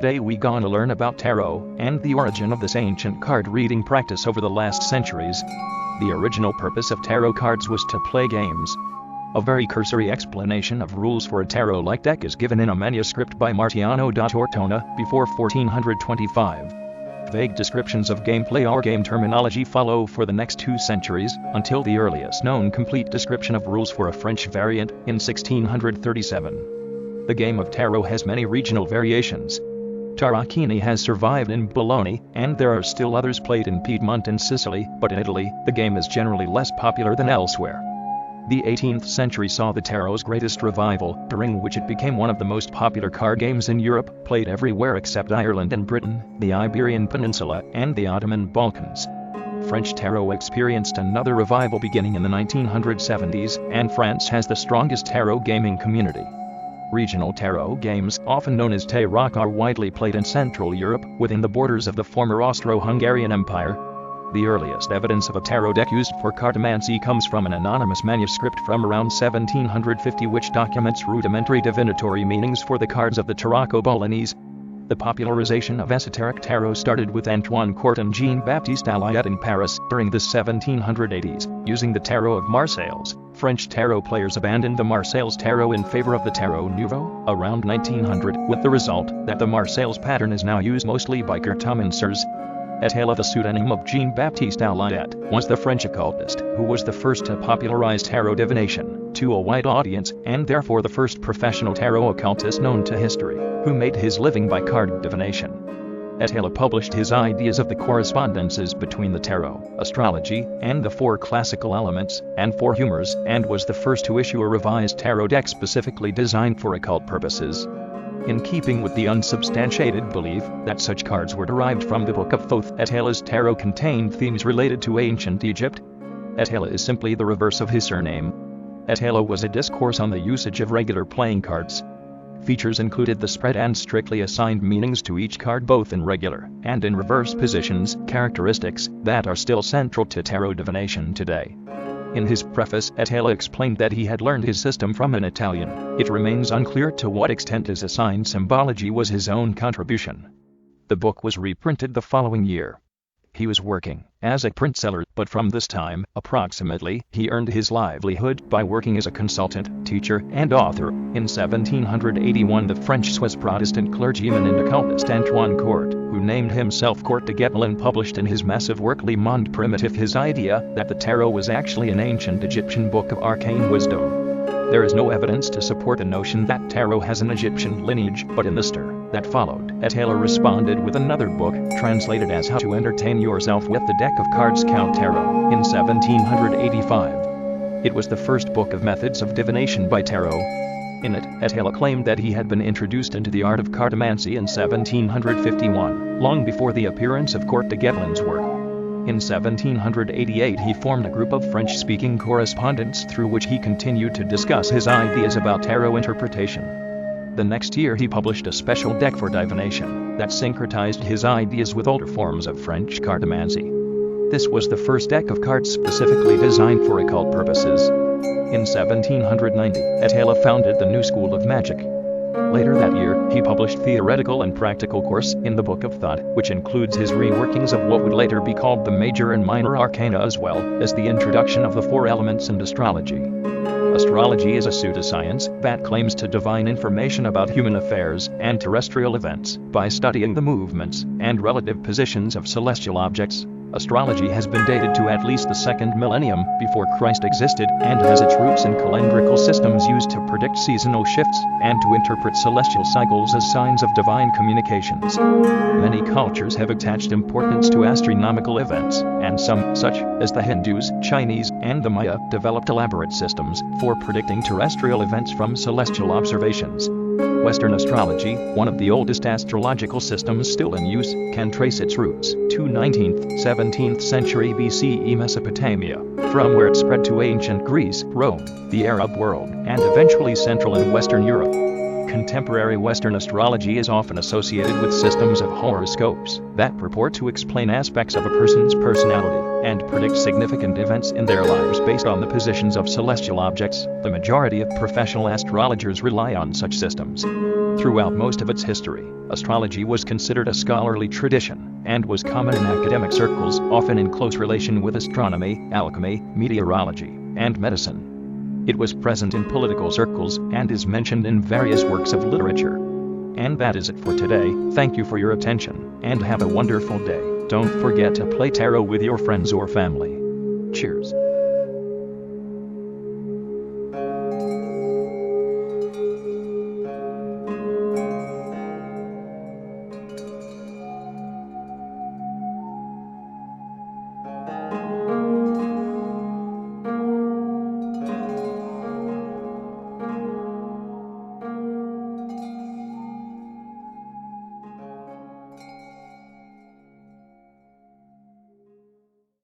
Today we gonna learn about tarot and the origin of this ancient card reading practice over the last centuries. The original purpose of tarot cards was to play games. A very cursory explanation of rules for a tarot-like deck is given in a manuscript by Martiano da Tortona before 1425. Vague descriptions of gameplay or game terminology follow for the next 2 centuries, until the earliest known complete description of rules for a French variant in 1637. The game of tarot has many regional variations. Tarocchini has survived in Bologna, and there are still others played in Piedmont and Sicily, but in Italy, the game is generally less popular than elsewhere. The 18th century saw the tarot's greatest revival, during which it became one of the most popular card games in Europe, played everywhere except Ireland and Britain, the Iberian Peninsula, and the Ottoman Balkans. French tarot experienced another revival beginning in the 1970s, and France has the strongest tarot gaming community. Regional tarot games, often known as Tarok, are widely played in Central Europe, within the borders of the former Austro-Hungarian Empire. The earliest evidence of a tarot deck used for cartomancy comes from an anonymous manuscript from around 1750 which documents rudimentary divinatory meanings for the cards of the Tarocco Bolognese. The popularization of esoteric tarot started with Antoine Court and Jean-Baptiste Alliot in Paris during the 1780s. Using the Tarot of Marseilles, French tarot players abandoned the Marseilles tarot in favor of the Tarot Nouveau around 1900, with the result that the Marseilles pattern is now used mostly by cartomancers. Atala, the pseudonym of Jean-Baptiste Alliot, was the French occultist who was the first to popularize tarot divination to a wide audience, and therefore the first professional tarot occultist known to history, who made his living by card divination. Atala published his ideas of the correspondences between the tarot, astrology, and the 4 classical elements, and 4 humors, and was the first to issue a revised tarot deck specifically designed for occult purposes. In keeping with the unsubstantiated belief that such cards were derived from the Book of Thoth, Atala's tarot contained themes related to ancient Egypt. Atala is simply the reverse of his surname. Atala was a discourse on the usage of regular playing cards. Features included the spread and strictly assigned meanings to each card both in regular and in reverse positions, characteristics that are still central to tarot divination today. In his preface, Atala explained that he had learned his system from an Italian. It remains unclear to what extent his assigned symbology was his own contribution. The book was reprinted the following year. He was working as a print seller, but from this time, approximately, he earned his livelihood by working as a consultant, teacher, and author. In 1781, the French-Swiss Protestant clergyman and occultist Antoine Court, who named himself Court de Guesclin, published in his massive work Le Monde Primitif his idea that the tarot was actually an ancient Egyptian book of arcane wisdom. There is no evidence to support the notion that tarot has an Egyptian lineage, but in the stir that followed, Atala responded with another book, translated as How to Entertain Yourself with the Deck of Cards Count Tarot, in 1785. It was the first book of methods of divination by tarot. In it, Atala claimed that he had been introduced into the art of cartomancy in 1751, long before the appearance of Court de Guesclin's work. In 1788 he formed a group of French-speaking correspondents through which he continued to discuss his ideas about tarot interpretation. The next year he published a special deck for divination that syncretized his ideas with older forms of French cartomancy. This was the first deck of cards specifically designed for occult purposes. In 1790, Atala founded the New School of Magic. Later that year, he published Theoretical and Practical Course in the Book of Thought, which includes his reworkings of what would later be called the Major and Minor Arcana, as well as the introduction of the 4 elements and astrology. Astrology is a pseudoscience that claims to divine information about human affairs and terrestrial events by studying the movements and relative positions of celestial objects. Astrology has been dated to at least the 2nd millennium before Christ existed, and has its roots in calendrical systems used to predict seasonal shifts and to interpret celestial cycles as signs of divine communications. Many cultures have attached importance to astronomical events, and some, such as the Hindus, Chinese, and the Maya, developed elaborate systems for predicting terrestrial events from celestial observations. Western astrology, one of the oldest astrological systems still in use, can trace its roots to 19th, 17th century BCE Mesopotamia, from where it spread to ancient Greece, Rome, the Arab world, and eventually Central and Western Europe. Contemporary Western astrology is often associated with systems of horoscopes that purport to explain aspects of a person's personality and predict significant events in their lives based on the positions of celestial objects. The majority of professional astrologers rely on such systems. Throughout most of its history, astrology was considered a scholarly tradition, and was common in academic circles, often in close relation with astronomy, alchemy, meteorology, and medicine. It was present in political circles, and is mentioned in various works of literature. And that is it for today. Thank you for your attention, and have a wonderful day. Don't forget to play tarot with your friends or family. Cheers.